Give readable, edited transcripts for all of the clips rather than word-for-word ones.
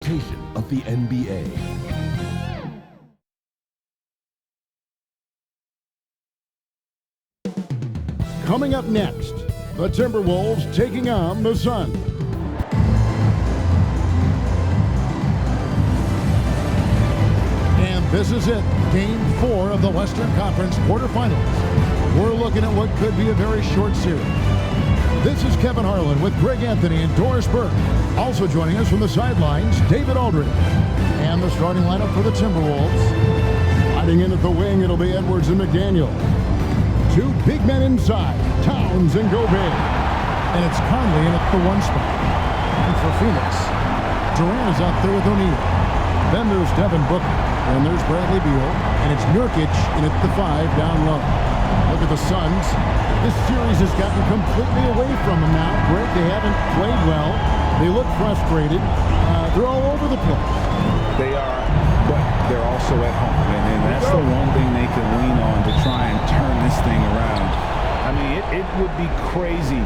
Of the NBA. Coming up next, the Timberwolves taking on the Sun. And this is it, Game 4 of the Western Conference quarterfinals. We're looking at what could be a very short series. This is Kevin Harlan with Greg Anthony and Doris Burke. Also joining us from the sidelines, David Aldridge. And the starting lineup for the Timberwolves. Sliding in at the wing, it'll be Edwards and McDaniel. Two big men inside, Towns and Gobert. And it's Conley in at the 1 spot. And for Phoenix, Durant is out there with O'Neal. Then there's Devin Booker. And there's Bradley Beal. And it's Nurkic in at the 5 down low. Look at the Suns. This series has gotten completely away from them now. Greg, they haven't played well. They look frustrated. They're all over the place. They are, but they're also at home. And that's the one thing they can lean on to try and turn this thing around. I mean, it would be crazy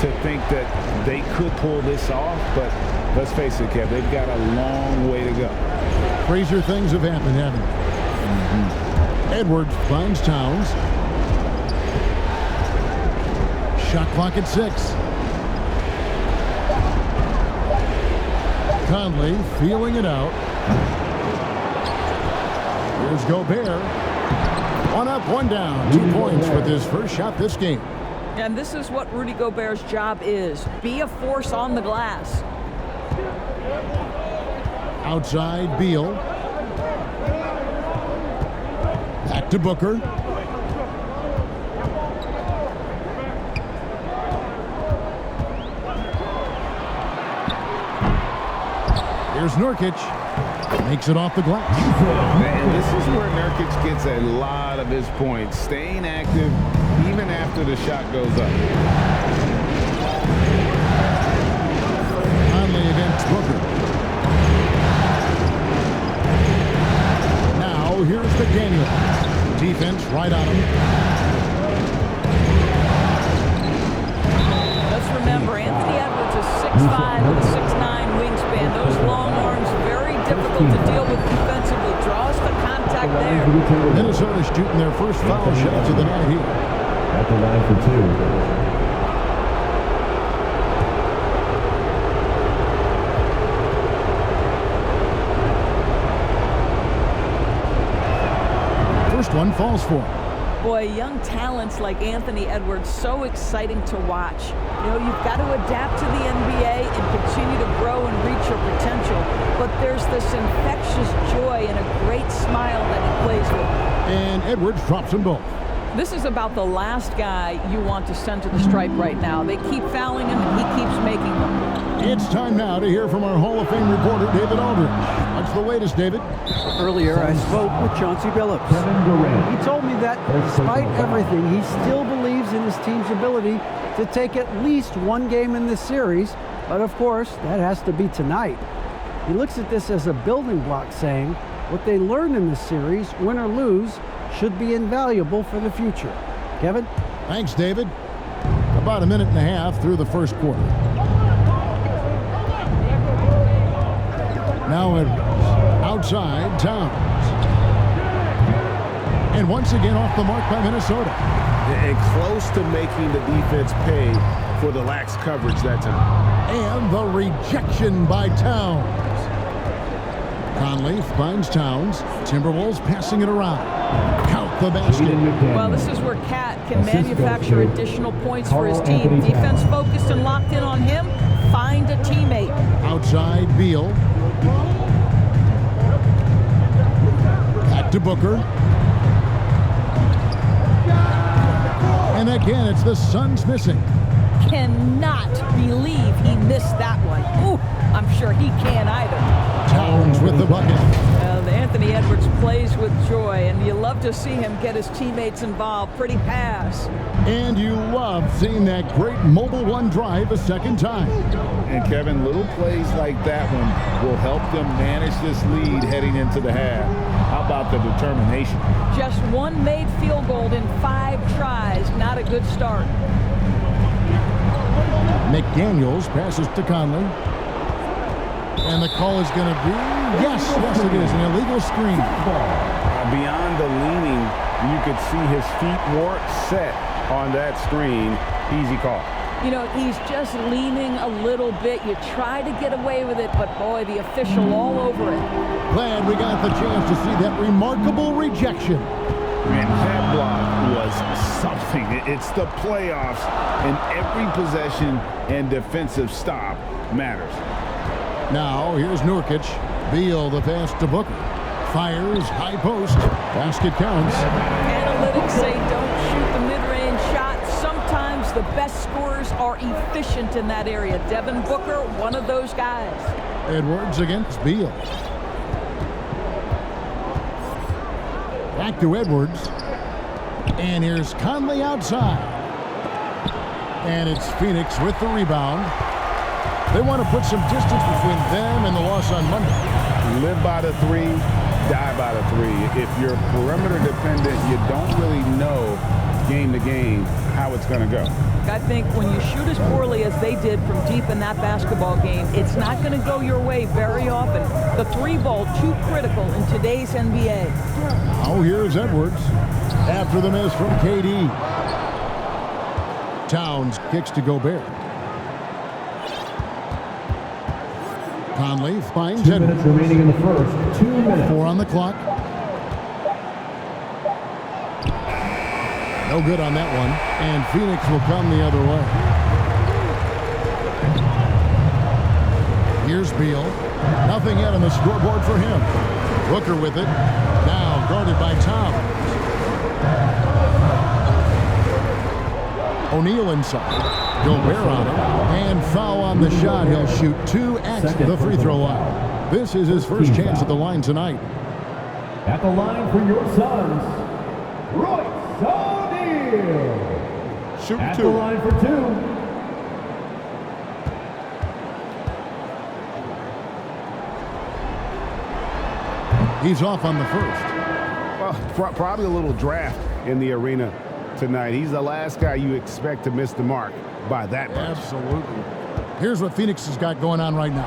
to think that they could pull this off, but let's face it, Kev, they've got a long way to go. Crazier things have happened, haven't they? Edwards finds Towns. Shot clock at 6. Conley feeling it out. Here's Gobert. 1 up, 1 down. 2 points with his first shot this game. And this is what Rudy Gobert's job is. Be a force on the glass. Outside, Beal. Back to Booker. Here's Nurkic. Makes it off the glass. And this is where Nurkic gets a lot of his points. Staying active even after the shot goes up. Conley against Booker. Now here's McDaniel. Defense right on him. Let's remember, Anthony Edwards is 6'5" with a 6'9" wingspan. Those long arms, very difficult to deal with defensively. Draws the contact there. Minnesota shooting their first foul shots of the night here. At the line for 2. First one falls for him. Boy, young talents like Anthony Edwards, so exciting to watch. You know, you've got to adapt to the NBA and continue to grow and reach your potential. But there's this infectious joy and a great smile that he plays with. And Edwards drops them both. This is about the last guy you want to send to the stripe right now. They keep fouling him, and he keeps making them. It's time now to hear from our Hall of Fame reporter, David Aldridge. What's the latest, David? Earlier, I spoke with Chauncey Billups. He told me that despite everything, he still believes in his team's ability to take at least 1 game in this series. But of course, that has to be tonight. He looks at this as a building block, saying what they learned in this series, win or lose, should be invaluable for the future. Kevin? Thanks, David. About a minute and a half through the first quarter. Now Edwards. Outside, Towns. And once again off the mark by Minnesota. And close to making the defense pay for the lax coverage that time. And the rejection by Towns. Conley finds Towns. Timberwolves passing it around. Count the basket. Well, this is where Cat can manufacture additional points for his team. Defense focused and locked in on him. Find a teammate. Outside, Beal. Back to Booker. And again, it's the Suns missing. Cannot believe he missed that one. Ooh, I'm sure he can't either. Towns with the bucket. Anthony Edwards plays with joy, and you love to see him get his teammates involved. Pretty pass. And you love seeing that great mobile one drive a second time. And Kevin, little plays like that one will help them manage this lead heading into the half. How about the determination? Just 1 made field goal in 5 tries. Not a good start. McDaniels passes to Conley. And the call is going to be, yes, it is, an illegal screen. Beyond the leaning, you could see his feet weren't set on that screen. Easy call. You know, he's just leaning a little bit. You try to get away with it, but boy, the official all over it. Glad we got the chance to see that remarkable rejection. Man, that block was something. It's the playoffs, and every possession and defensive stop matters. Now, here's Nurkic. Beal, the pass to Booker. Fires, high post. Basket counts. Analytics say don't shoot the mid-range shot. Sometimes the best scorers are efficient in that area. Devin Booker, one of those guys. Edwards against Beal. Back to Edwards. And here's Conley outside. And it's Phoenix with the rebound. They want to put some distance between them and the loss on Monday. Live by the three, die by the three. If you're perimeter dependent, you don't really know game to game how it's going to go. I think when you shoot as poorly as they did from deep in that basketball game, it's not going to go your way very often. The three ball, too critical in today's NBA. Oh, here's Edwards after the miss from KD. Towns kicks to Gobert. Conley finds 2 minutes remaining in the first. 2 minutes. 4 on the clock. No good on that one. And Phoenix will come the other way. Here's Beal. Nothing yet on the scoreboard for him. Booker with it. Now guarded by Towns. O'Neal inside. Gobert on him. And foul on the shot. He'll shoot 2 at the free throw line. This is his first chance at the line tonight. At the line for your Suns, Royce O'Neal. Shoot At 2. the line for 2. He's off on the first. Well, probably a little draft in the arena tonight. He's the last guy you expect to miss the mark by that much. Absolutely. Here's what Phoenix has got going on right now.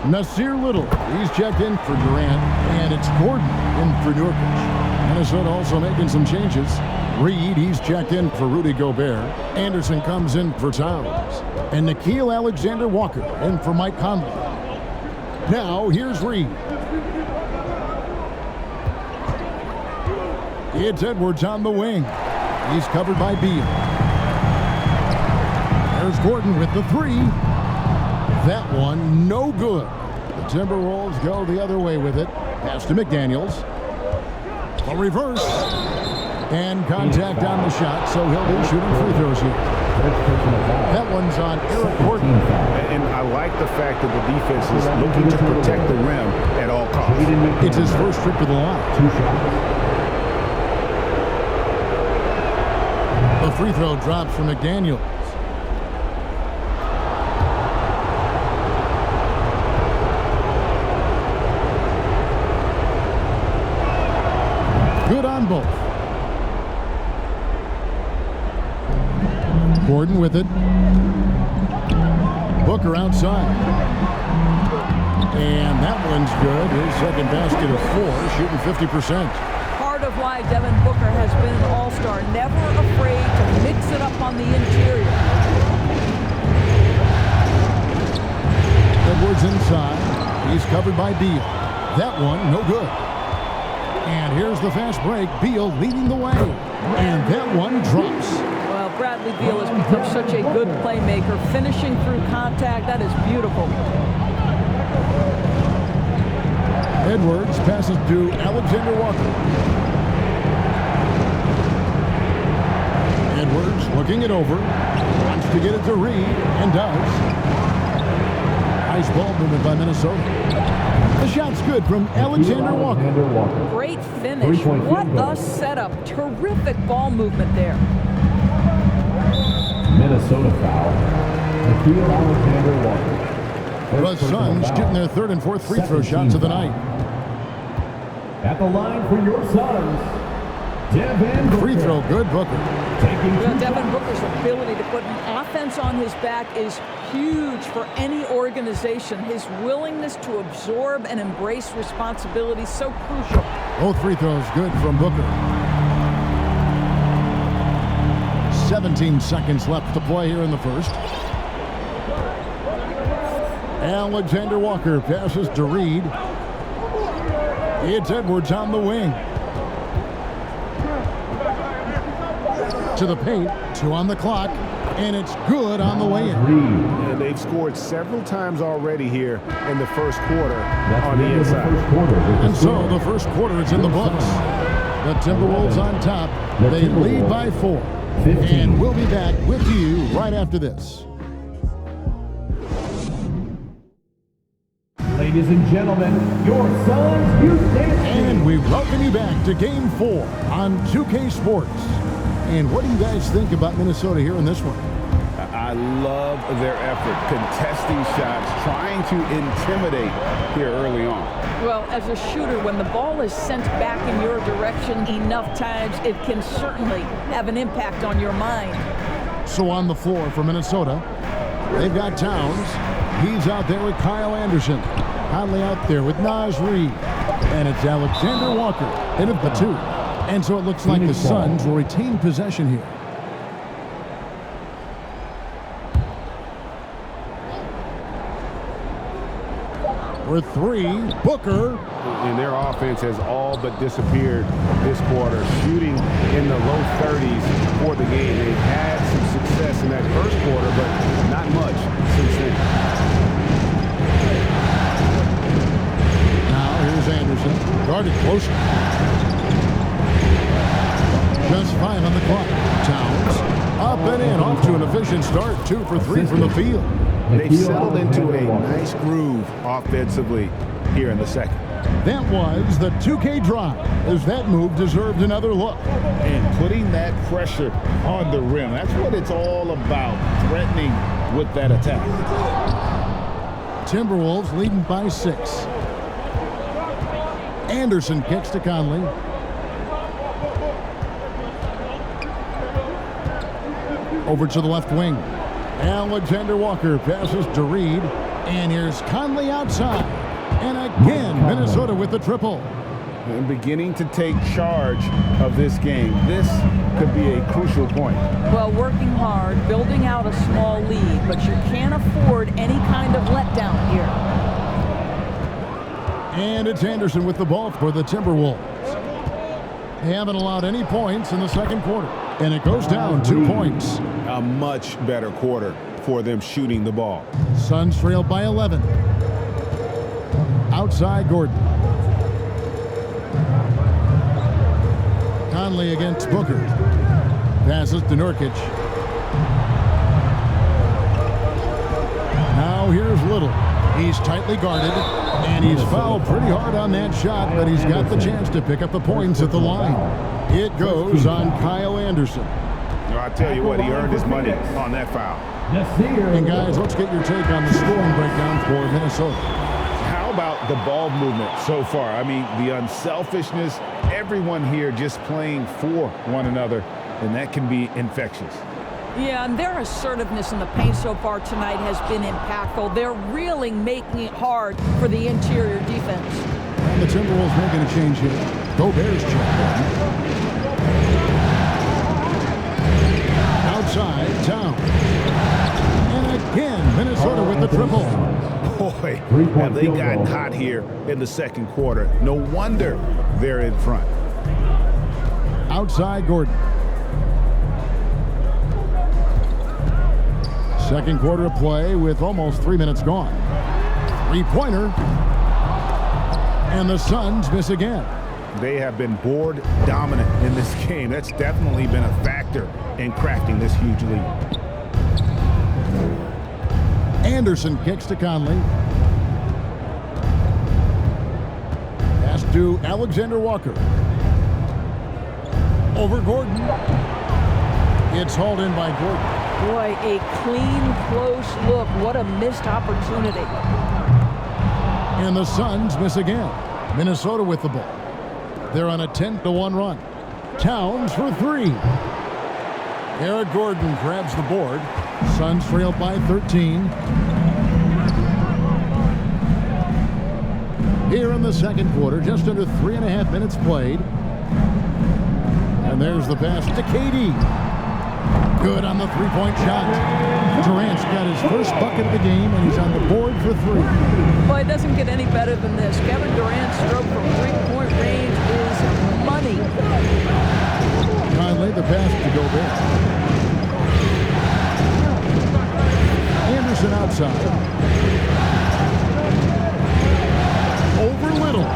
Nasir Little, he's checked in for Durant, and it's Gordon in for Nurkic. Minnesota also making some changes. Reed, he's checked in for Rudy Gobert. Anderson comes in for Towns. And Nickeil Alexander-Walker in for Mike Conley. Now, here's Reed. It's Edwards on the wing. He's covered by Beal. There's Gordon with the three. That one, no good. The Timberwolves go the other way with it. Pass to McDaniels. A reverse. And contact on the shot, so he'll be shooting free throws here. That one's on Eric Gordon. And I like the fact that the defense is looking to protect the rim at all costs. It's his first trip to the line. 2 shots. The free throw drops from McDaniels. Good on both. Gordon with it. Booker outside. And that one's good. His second basket of 4, shooting 50%. Part of why Devin Booker has been an all-star, never afraid to mix it up on the interior. Edwards inside. He's covered by Beal. That one, no good. And here's the fast break. Beal leading the way. And that one drops. Well, Bradley Beal has become such a good playmaker, finishing through contact. That is beautiful. Edwards passes to Alexander-Walker. Edwards looking it over. Wants to get it to Reed, and does. Nice ball movement by Minnesota. The shot's good from Alexander-Walker. Great finish. What a setup. Terrific ball movement there. Minnesota foul. Nickeil Alexander-Walker. The Suns shooting their third and fourth free throw shots of the night. At the line for your Suns, Devin Free Booker. throw good, Booker. Taking Well, two Devin shots. Booker's ability to put an offense on his back is huge for any organization. His willingness to absorb and embrace responsibility is so crucial. Both free throws good from Booker. 17 seconds left to play here in the first. Alexander Walker passes to Reed. It's Edwards on the wing. To the paint, 2 on the clock, and it's good on the way in. And they've scored several times already here in the first quarter on the end of the inside. first quarter. And so the first quarter is in the books. The Timberwolves on top. They lead by 4. 15. And we'll be back with you right after this. Ladies and gentlemen, your Suns Houston. And we welcome you back to Game 4 on 2K Sports. And what do you guys think about Minnesota here in this one? I love their effort, contesting shots, trying to intimidate here early on. Well, as a shooter, when the ball is sent back in your direction enough times, it can certainly have an impact on your mind. So on the floor for Minnesota, they've got Towns. He's out there with Kyle Anderson. Conley out there with Naz Reid. And it's Alexander Walker in at the 2. And so it looks like the Suns will retain possession here. For 3, Booker. And their offense has all but disappeared this quarter, shooting in the low 30s for the game. They've had some success in that first quarter, but not much since then. Now here's Anderson, guarded closer. Just 5 on the clock. Towns up and in, off to an efficient start. 2 for 3 from the field. They've settled into a nice groove offensively here in the second. That was the 2K drive, as that move deserved another look. And putting that pressure on the rim, that's what it's all about, threatening with that attack. Timberwolves leading by 6. Anderson kicks to Conley. Over to the left wing. Alexander Walker passes to Reed. And here's Conley outside. And again, Minnesota with the triple. And beginning to take charge of this game. This could be a crucial point. Well, working hard, building out a small lead, but you can't afford any kind of letdown here. And it's Anderson with the ball for the Timberwolves. They haven't allowed any points in the second quarter. And it goes down 2 points. A much better quarter for them shooting the ball. Suns trailed by 11. Outside Gordon. Conley against Booker. Passes to Nurkic. Now here's Little. He's tightly guarded, and he's fouled pretty hard on that shot, but he's got the chance to pick up the points at the line. It goes on Kyle Anderson. I tell you what, he earned his money on that foul. And guys, let's get your take on the scoring breakdown for Minnesota. How about the ball movement so far? I mean, the unselfishness, everyone here just playing for one another, and that can be infectious. Yeah, and their assertiveness in the paint so far tonight has been impactful. They're really making it hard for the interior defense. And the Timberwolves making a change here. Gobert's check. Outside, Towns. And again, Minnesota with the triple. Boy, have they gotten hot here in the second quarter. No wonder they're in front. Outside Gordon. Second quarter of play with almost 3 minutes gone. Three-pointer. And the Suns miss again. They have been board dominant in this game. That's definitely been a factor in crafting this huge lead. Anderson kicks to Conley. Pass to Alexander Walker. Over Gordon. It's hauled in by Gordon. Boy, a clean, close look. What a missed opportunity. And the Suns miss again. Minnesota with the ball. They're on a 10-1 run. Towns for three. Eric Gordon grabs the board. Suns trail by 13. Here in the second quarter, just under 3.5 minutes played. And there's the pass to KD. Good on the three-point shot. Durant's got his first bucket of the game, and he's on the board for three. Boy, it doesn't get any better than this. Kevin Durant's stroke from three-point range is money. Conley, the pass to Gobert. Anderson outside. Over Little.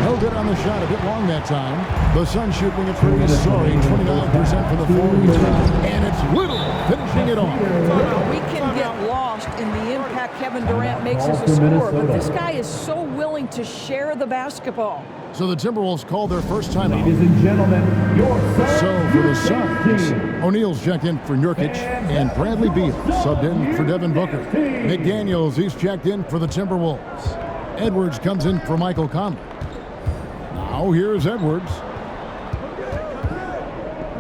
No good on the shot, a bit long that time. The Suns shooting a pretty sorry 29% from the floor. And it's Little finishing it off. We can get lost in the impact Kevin Durant makes as a scorer, but this guy is so willing to share the basketball. So the Timberwolves call their first timeout. Ladies and gentlemen, your So for the Suns, O'Neal's checked in for Nurkic, and Bradley Beal subbed in for Devin Booker. McDaniels, he's checked in for the Timberwolves. Edwards comes in for Michael Conley. Now here's Edwards.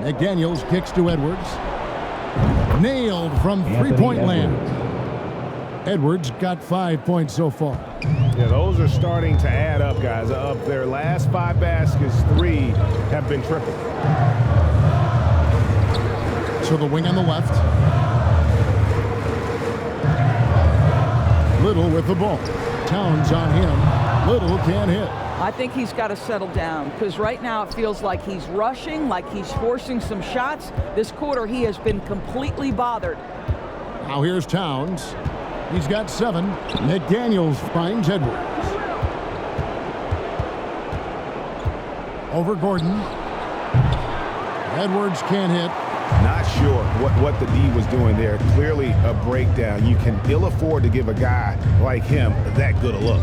McDaniels kicks to Edwards. Nailed from three-point land. Edwards got 5 points so far. Yeah, those are starting to add up, guys. Of their last 5 baskets, 3 have been triple. So the wing on the left. Little with the ball. Towns on him. Little can't hit. I think he's got to settle down because right now it feels like he's rushing, like he's forcing some shots. This quarter he has been completely bothered. Now here's Towns. He's got 7. McDaniels finds Edwards. Over Gordon. Edwards can't hit. Not sure what the D was doing there. Clearly a breakdown. You can ill afford to give a guy like him that good a look.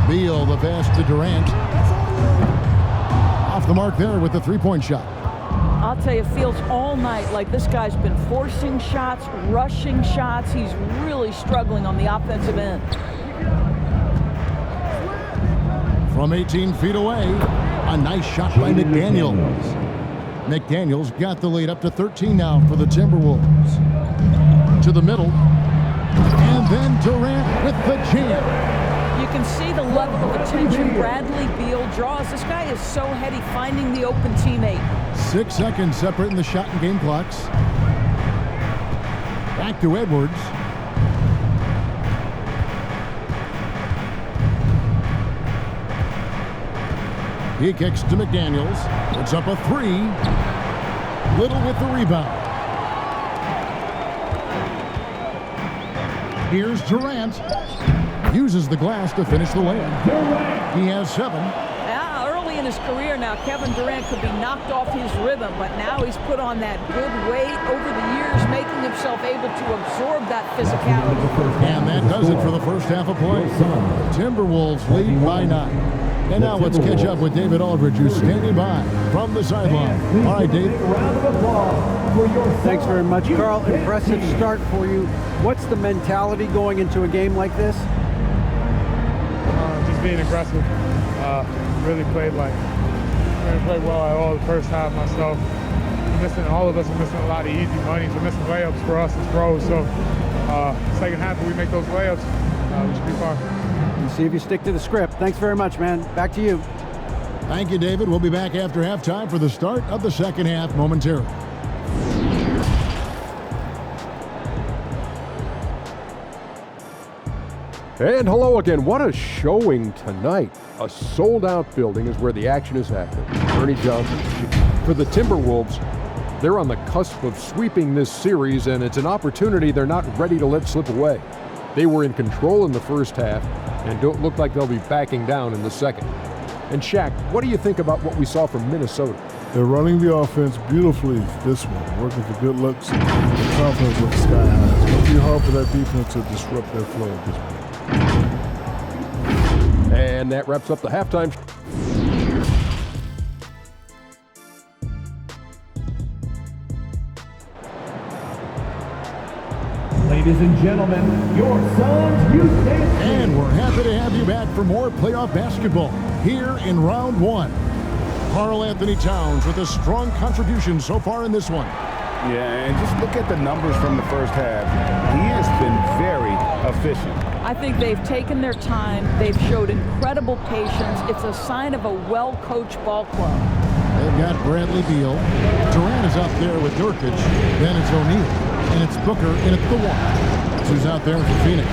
Beal, the pass to Durant. Off the mark there with the three-point shot. I'll tell you, it feels all night like this guy's been forcing shots, rushing shots. He's really struggling on the offensive end. From 18 feet away, a nice shot by McDaniels. McDaniels got the lead up to 13 now for the Timberwolves. To the middle. And then Durant with the jam. You can see the level of attention Bradley Beal draws. This guy is so heady finding the open teammate. 6 seconds separating the shot and game clocks. Back to Edwards. He kicks to McDaniels. It's up a 3. Little with the rebound. Here's Durant. Uses the glass to finish the layup. He has 7. Early in his career now, Kevin Durant could be knocked off his rhythm, but now he's put on that good weight over the years, making himself able to absorb that physicality. And that does it for the first half of play. Timberwolves lead by 9. And now let's catch up with David Aldridge, who's standing by from the sideline. All right, Dave. Thanks very much, Carl. Impressive start for you. What's the mentality going into a game like this? Just being aggressive. Really played well at all the first half myself. All of us are missing a lot of easy money, so missing layups for us as pros. So second half, if we make those layups, we should be fine. And see if you stick to the script. Thanks very much, man. Back to you. Thank you, David. We'll be back after halftime for the start of the second half momentarily. And hello again. What a showing tonight. A sold-out building is where the action is happening. Ernie Johnson. For the Timberwolves, they're on the cusp of sweeping this series, and it's an opportunity they're not ready to let slip away. They were in control in the first half and don't look like they'll be backing down in the second. And Shaq, what do you think about what we saw from Minnesota? They're running the offense beautifully this one, working for good looks. The confidence looks sky high. It's going to be hard for that defense to disrupt their flow at this point. And that wraps up the halftime. Ladies and gentlemen, your Suns Youth Dance. And we're happy to have you back for more playoff basketball here in round 1. Karl Anthony Towns with a strong contribution so far in this one. Yeah, and just look at the numbers from the first half. He has been very efficient. I think they've taken their time. They've showed incredible patience. It's a sign of a well-coached ball club. They've got Bradley Beal. Durant is out there with Nurkic. Then it's O'Neal. And it's Booker in at the one. Who's out there for Phoenix.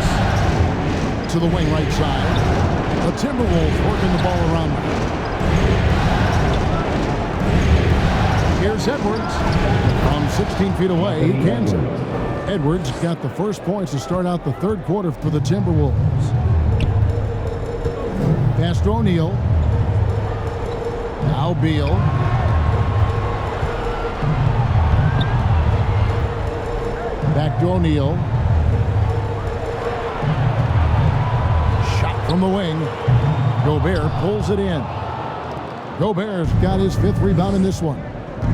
To the wing right side. The Timberwolves working the ball around them. Here's Edwards. From 16 feet away, he cans it. Edwards got the first points to start out the third quarter for the Timberwolves. Pass to O'Neal. Now Beal. Back to O'Neal. Shot from the wing. Gobert pulls it in. Gobert's got his 5th rebound in this one.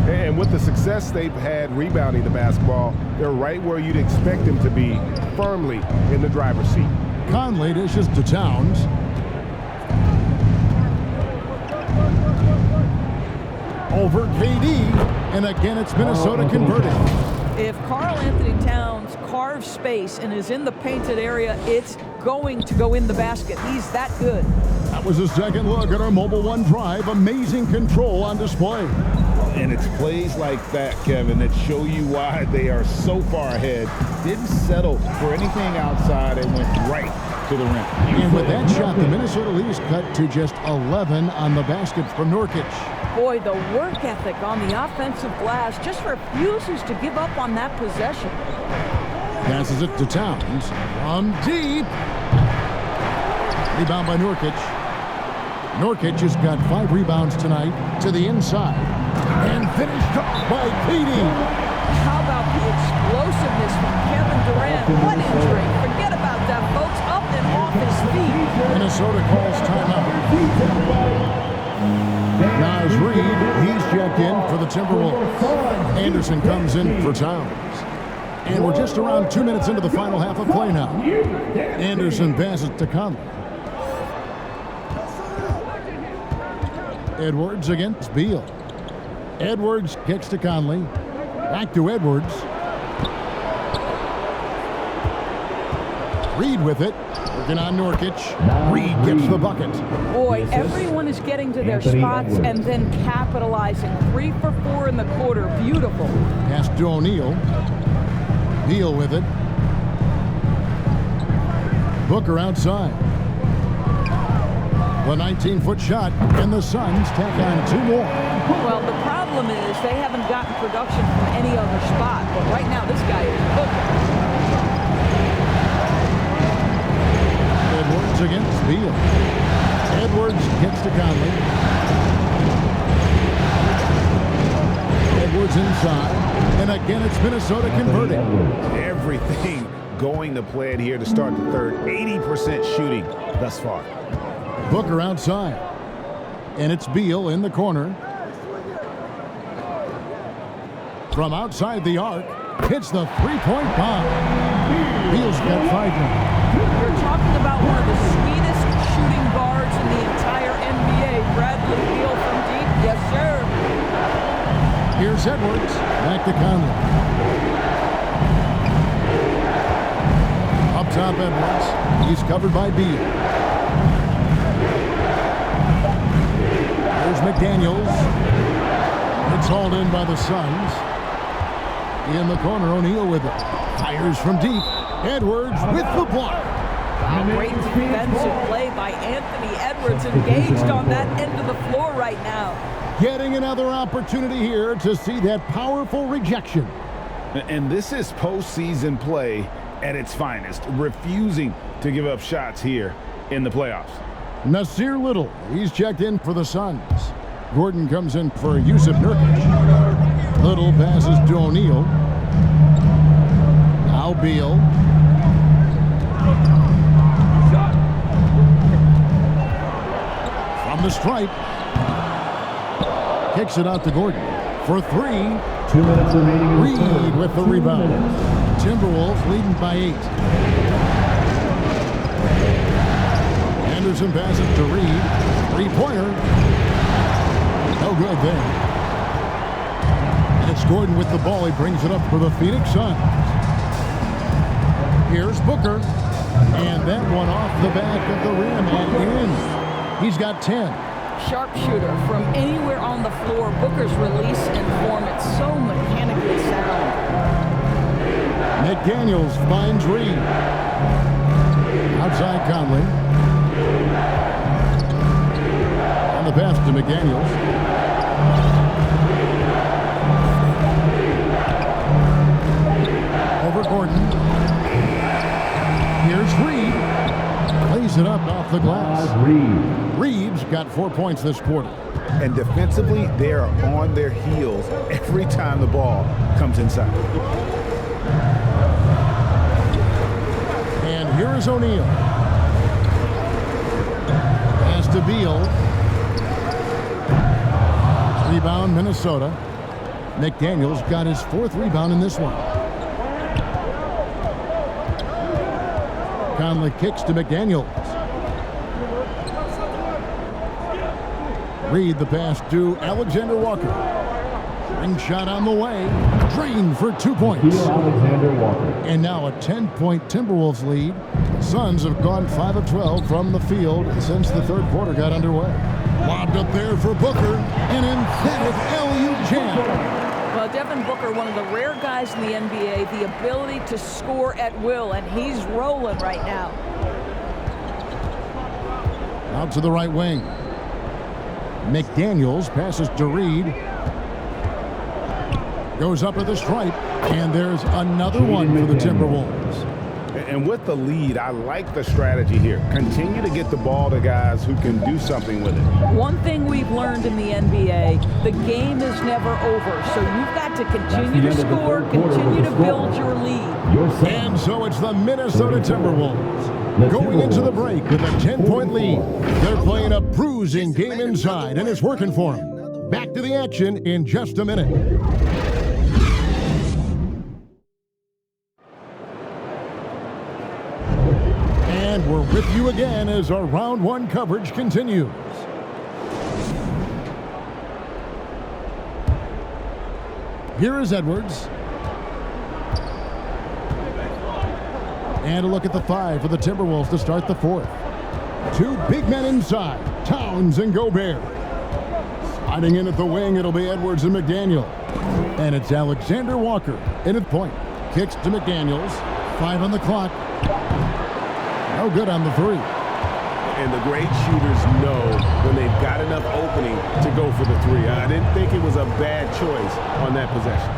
And with the success they've had rebounding the basketball, they're right where you'd expect them to be, firmly in the driver's seat. Conley dishes to Towns. Over KD, and again it's Minnesota converting. If Karl Anthony Towns carves space and is in the painted area, it's going to go in the basket. He's that good. That was a second look at our Mobile One drive. Amazing control on display. And it's plays like that, Kevin, that show you why they are so far ahead. Didn't settle for anything outside and went right to the rim. And with that shot, the Minnesota lead is cut to just 11 on the basket from Nurkic. Boy, the work ethic on the offensive glass just refuses to give up on that possession. Passes it to Towns. From deep. Rebound by Nurkic. Nurkic has got 5 rebounds tonight to the inside. And finished off by KD. How about the explosiveness from Kevin Durant? What injury? Forget about that, folks. Up and off his feet. Minnesota calls timeout. Naz Reid, he's checked in for the Timberwolves. Anderson comes in for Towns. And we're just around 2 minutes into the final half of play now. Anderson passes to Conley. Edwards against Beal. Edwards kicks to Conley. Back to Edwards. Reid with it. Working on Nurkic. Reid gets the bucket. Boy, everyone is getting to their spots and then capitalizing. 3 for 4 in the quarter. Beautiful. Pass to O'Neal. Beal with it. Booker outside. The 19-foot shot, and the Suns tack on 2 more. Well, the problem is they haven't gotten production from any other spot, but right now this guy is cooking. Edwards against Beal. Edwards gets to Conley. Edwards inside, and again it's Minnesota converting. Everything going to plan here to start the third. 80% shooting thus far. Booker outside, and it's Beal in the corner. From outside the arc, hits the 3-point bomb. Beal's got 5 now. You're talking about one of the sweetest shooting guards in the entire NBA. Bradley Beal from deep. Yes, sir. Here's Edwards. Back to Conley. Up top, Edwards. He's covered by Beal. There's McDaniels. It's hauled in by the Suns. In the corner, O'Neal with it. Fires from deep. Edwards with the block. Wow, great defensive play by Anthony Edwards, engaged on that end of the floor right now. Getting another opportunity here to see that powerful rejection. And this is postseason play at its finest, refusing to give up shots here in the playoffs. Nasir Little, he's checked in for the Suns. Gordon comes in for Yusuf Nurkic. Little passes to O'Neal. Now Beal. From the stripe. Kicks it out to Gordon for 3. 2 minutes remaining. Reid with the rebound. Timberwolves leading by 8. Anderson passes to Reid. 3-pointer. No good there. And it's Gordon with the ball. He brings it up for the Phoenix Suns. Here's Booker. And that one off the back of the rim and in. He's got 10. Sharpshooter from anywhere on the floor. Booker's release and form, it's so mechanically sound. McDaniels finds Reed. Outside Conley. On the pass to McDaniels. Over Gordon. Here's Reed. Plays it up off the glass. Reed's got 4 points this quarter. And defensively, they are on their heels every time the ball comes inside. And here is O'Neal. Pass to Beal. Rebound, Minnesota. McDaniels got his 4th rebound in this one. Conley kicks to McDaniels. Reed the pass to Alexander Walker. Ring shot on the way. Drained for 2 points. Alexander Walker. And now a 10-point Timberwolves lead. The Suns have gone 5 of 12 from the field since the third quarter got underway. Lobbed up there for Booker. An emphatic LU jam. Well, Devin Booker, one of the rare guys in the NBA, the ability to score at will, and he's rolling right now. Out to the right wing. McDaniels passes to Reed. Goes up at the stripe, and there's another one for the Timberwolves. And with the lead, I like the strategy here. Continue to get the ball to guys who can do something with it. One thing we've learned in the NBA, the game is never over. So you've got to continue to score, continue to build your lead. And so it's the Minnesota Timberwolves going into the break with a 10-point lead. They're playing a bruising game inside, and it's working for them. Back to the action in just a minute. And we're with you again as our round one coverage continues. Here is Edwards. And a look at the 5 for the Timberwolves to start the 4th. 2 big men inside, Towns and Gobert. Sliding in at the wing, it'll be Edwards and McDaniel. And it's Alexander Walker in at point. Kicks to McDaniels. 5 on the clock. No good on the 3. And the great shooters know when they've got enough opening to go for the 3. I didn't think it was a bad choice on that possession.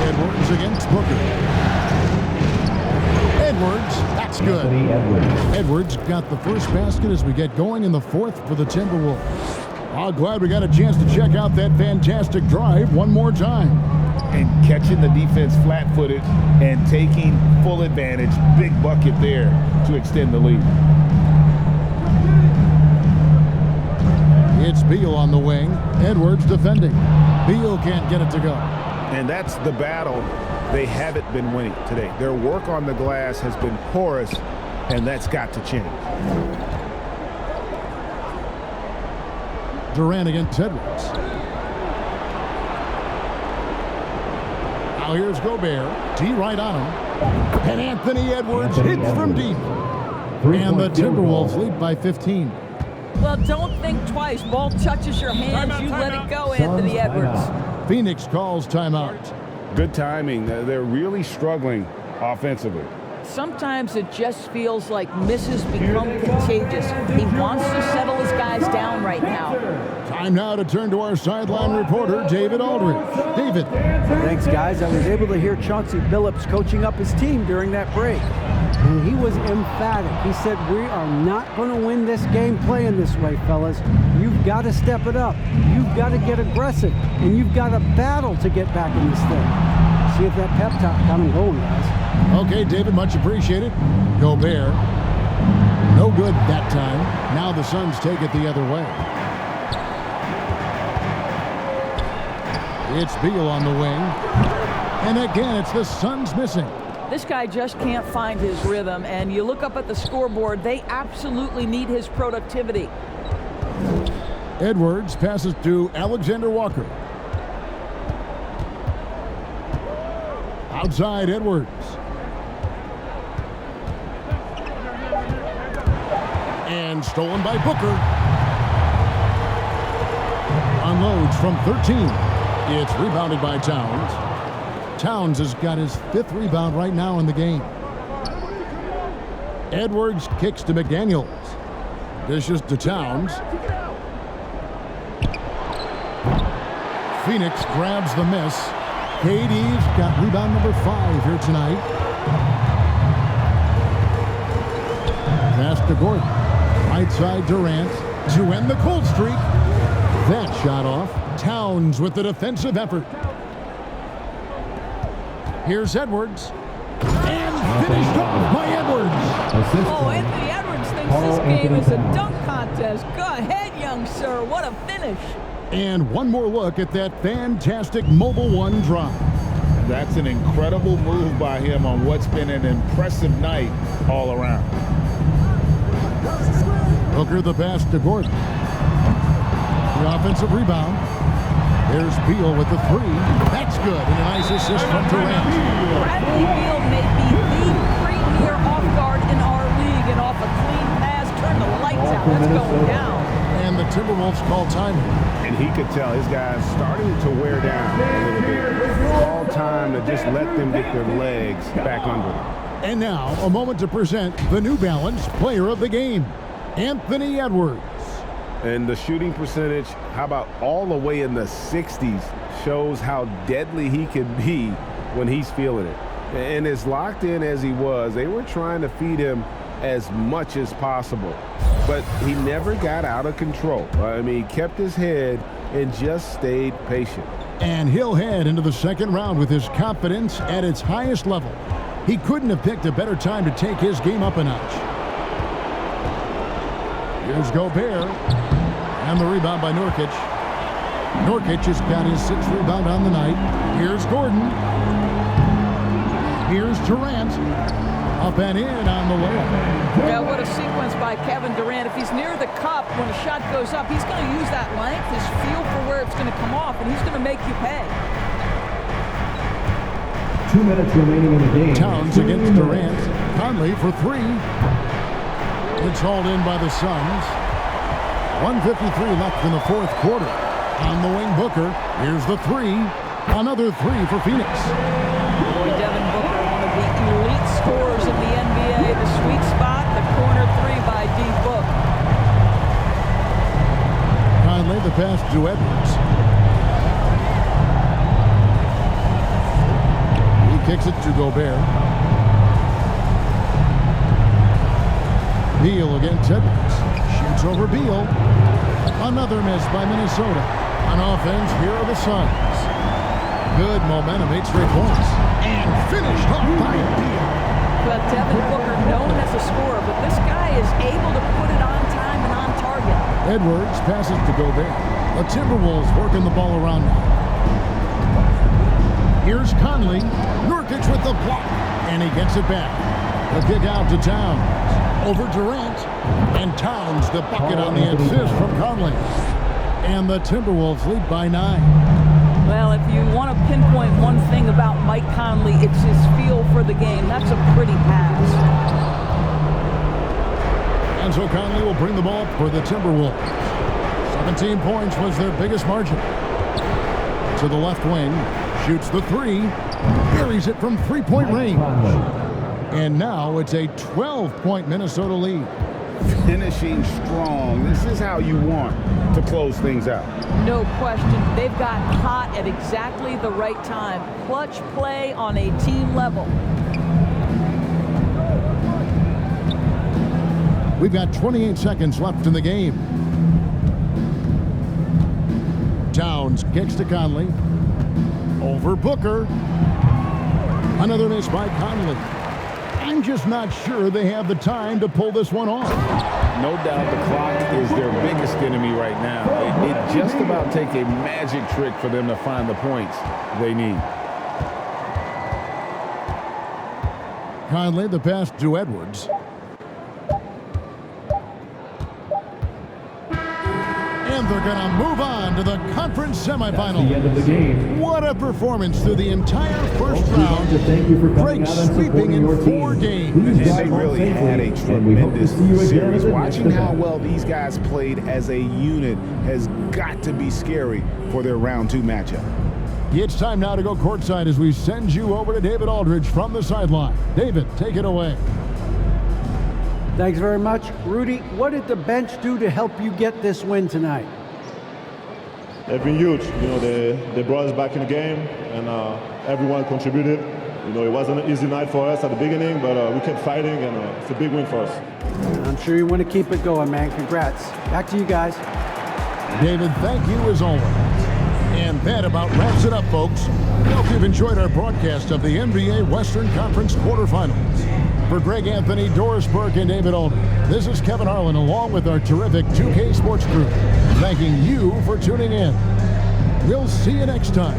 Edwards against Booker. Edwards, that's good. Edwards got the first basket as we get going in the 4th for the Timberwolves. I'm glad we got a chance to check out that fantastic drive one more time. And catching the defense flat-footed and taking full advantage. Big bucket there to extend the lead. It's Beal on the wing. Edwards defending. Beal can't get it to go. And that's the battle they haven't been winning today. Their work on the glass has been porous, and that's got to change. Durant against Edwards. Now here's Gobert. T right on him. And Anthony Edwards hits from deep. And the Timberwolves lead by 15. Well, don't think twice. Ball touches your hands, you let it go, Anthony Edwards. Phoenix calls timeout. Good timing. They're really struggling offensively. Sometimes it just feels like misses become contagious. He wants to settle his guys down right now. Time now to turn to our sideline reporter, David Aldridge. David. Thanks, guys. I was able to hear Chauncey Billups coaching up his team during that break. And he was emphatic. He said, we are not going to win this game playing this way, fellas. You've got to step it up. You've got to get aggressive. And you've got to battle to get back in this thing. See if that pep talk got him going, guys. Okay, David, much appreciated. Gobert. No good that time. Now the Suns take it the other way. It's Beal on the wing. And again, it's the Suns missing. This guy just can't find his rhythm, and you look up at the scoreboard, they absolutely need his productivity. Edwards passes to Alexander Walker. Outside Edwards. And stolen by Booker. Unloads from 13. It's rebounded by Towns. Towns has got his 5th rebound right now in the game. Edwards kicks to McDaniels. Dishes to Towns. Phoenix grabs the miss. KD's got rebound number 5 here tonight. Pass to Gordon. Right side Durant to end the cold streak. That shot off. Towns with the defensive effort. Here's Edwards. And finished off by Edwards. Oh, Anthony Edwards thinks this game is a dunk contest. Go ahead, young sir. What a finish. And one more look at that fantastic Mobile One drive. That's an incredible move by him on what's been an impressive night all around. Booker the pass to Gordon. The offensive rebound. There's Beal with the 3. That's good. And a nice assist from Durant. Bradley Beal may be the premier off guard in our league, and off a clean pass, turn the lights out. That's going down. And the Timberwolves call time. And he could tell his guys starting to wear down a little bit. It's all time to just let them get their legs back under them. And now, a moment to present the New Balance Player of the Game, Anthony Edwards. And the shooting percentage, how about all the way in the 60s, shows how deadly he can be when he's feeling it. And as locked in as he was, they were trying to feed him as much as possible. But he never got out of control. I mean, he kept his head and just stayed patient. And he'll head into the second round with his confidence at its highest level. He couldn't have picked a better time to take his game up a notch. Here's Gobert. And the rebound by Nurkic. Nurkic has got his 6th rebound on the night. Here's Gordon. Here's Durant. Up and in on the layup. Yeah, what a sequence by Kevin Durant. If he's near the cup when a shot goes up, he's going to use that length, his feel for where it's going to come off, and he's going to make you pay. 2 minutes remaining in the game. Towns against Durant. Conley for 3. It's hauled in by the Suns. 1:53 left in the 4th quarter. On the wing, Booker. Here's the 3. Another 3 for Phoenix. Boy, Devin Booker, one of the elite scorers in the NBA. The sweet spot, the corner 3 by D. Book. Conley the pass to Edwards. He kicks it to Gobert. Beal against Edwards. Shoots over Beal. Another miss by Minnesota. On offense, here are the Suns. Good momentum, 8 straight points. And finished off by Beal. But Devin Booker, known as a scorer, but this guy is able to put it on time and on target. Edwards passes to Gobert. The Timberwolves working the ball around now. Here's Conley. Nurkic with the block. And he gets it back. The kick out to Towns. Over Durant. And Towns the bucket on the assist from Conley. And the Timberwolves lead by 9. Well, if you want to pinpoint one thing about Mike Conley, it's his feel for the game. That's a pretty pass. And so Conley will bring the ball up for the Timberwolves. 17 points was their biggest margin. To the left wing. Shoots the 3. Buries it from 3-point range. And now it's a 12-point Minnesota lead. Finishing strong. This is how you want to close things out. No question. They've got hot at exactly the right time. Clutch play on a team level. We've got 28 seconds left in the game. Towns kicks to Conley. Over Booker. Another miss by Conley. I'm just not sure they have the time to pull this one off. No doubt the clock is their biggest enemy right now. It just about takes a magic trick for them to find the points they need. Kindly the pass to Edwards. And they're going to move on to the conference semifinals. The end of the game. What a performance through the entire first round. Thank you for coming Great out and sweeping supporting your in 4 team. games. And Please they drive really home had a safely, and we hope to tremendous see you again series. in the Watching next how event. well these guys played as a unit has got to be scary for their round 2 matchup. It's time now to go courtside as we send you over to David Aldridge from the sideline. David, take it away. Thanks very much. Rudy, what did the bench do to help you get this win tonight? They've been huge. You know, they brought us back in the game, and everyone contributed. You know, it wasn't an easy night for us at the beginning, but we kept fighting, and it's a big win for us. I'm sure you want to keep it going, man. Congrats. Back to you guys. David, thank you as always. And that about wraps it up, folks. We hope you've enjoyed our broadcast of the NBA Western Conference quarterfinals. For Greg Anthony, Doris Burke, and David Aldridge, this is Kevin Harlan along with our terrific 2K Sports crew, thanking you for tuning in. We'll see you next time.